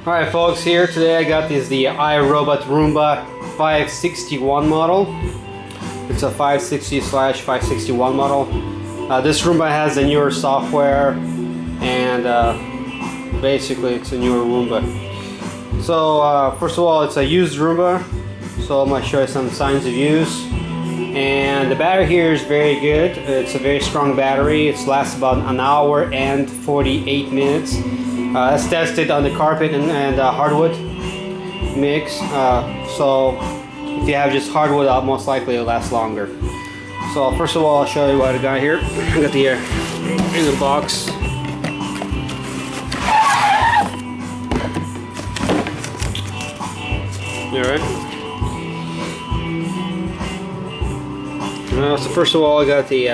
Alright folks, here today I got the iRobot Roomba 561 model. It's a 560/561 model. This Roomba has a newer software and basically it's a newer Roomba. So first of all, it's a used Roomba, so I'm going to show you some signs of use. And the battery here is very good. It's a very strong battery. It lasts about an hour and 48 minutes. That's tested on the carpet and hardwood mix. So if you have just hardwood, most likely it'll last longer. So first of all, I'll show you what I got here. I got the in the box. Alright. So first of all, I got the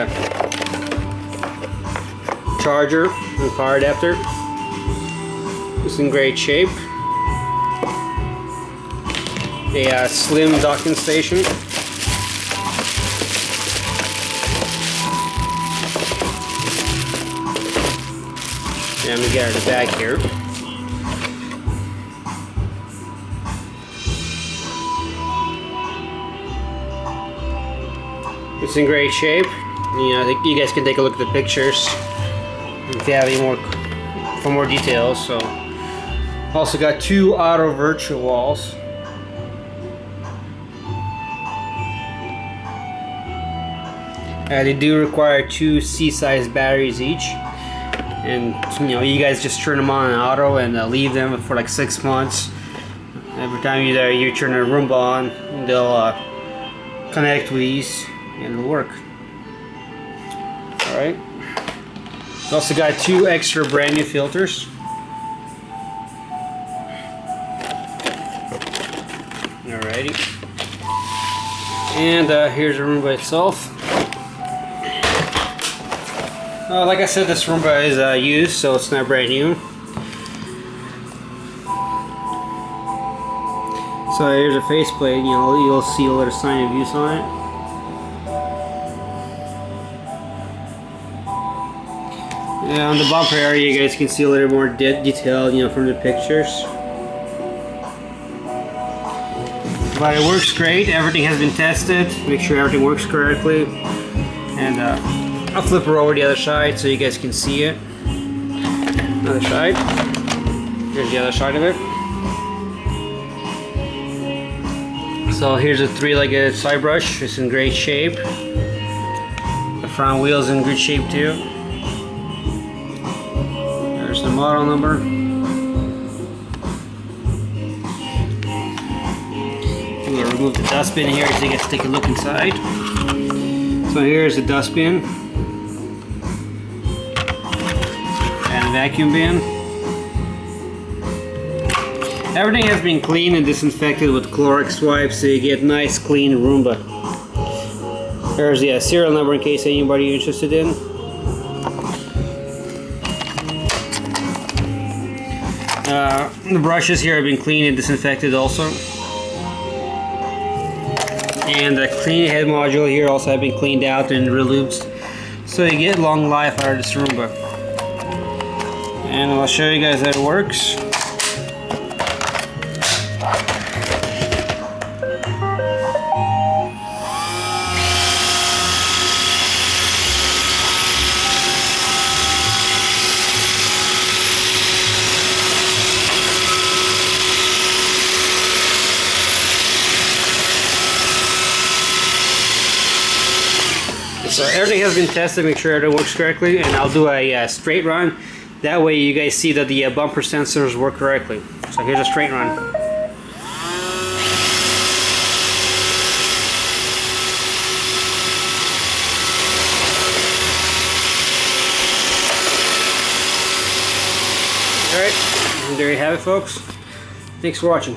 charger and power adapter. It's in great shape. A slim docking station. And we got the bag here. It's in great shape. I think you guys can take a look at the pictures if you have any more for more details. So, also got two auto virtual walls. They do require two C-size batteries each, and you guys just turn them on in auto and leave them for like 6 months. Every time you turn a Roomba on, they'll connect with these and it'll work. Alright. It's also got two extra brand new filters. Alrighty. And here's the Roomba itself. Like I said, this Roomba is used, so it's not brand new. So here's a faceplate. You'll see a little sign of use on it. Yeah, on the bumper area, you guys can see a little more detail, from the pictures. But it works great. Everything has been tested. Make sure everything works correctly. And I'll flip her over the other side so you guys can see it. Other side. Here's the other side of it. So here's a three-legged side brush. It's in great shape. The front wheel's in good shape too. There's the model number. I'm going to remove the dustbin here so you guys take a look inside. So here's the dustbin. And a vacuum bin. Everything has been cleaned and disinfected with Clorox wipes so you get nice clean Roomba. There's the serial number in case anybody interested in. The brushes here have been cleaned and disinfected also. And the clean head module here also have been cleaned out and relubed. So you get long life out of this Roomba. And I'll show you guys how it works. So everything has been tested, make sure everything works correctly, and I'll do a straight run. That way you guys see that the bumper sensors work correctly. So here's a straight run. Alright, and there you have it folks. Thanks for watching.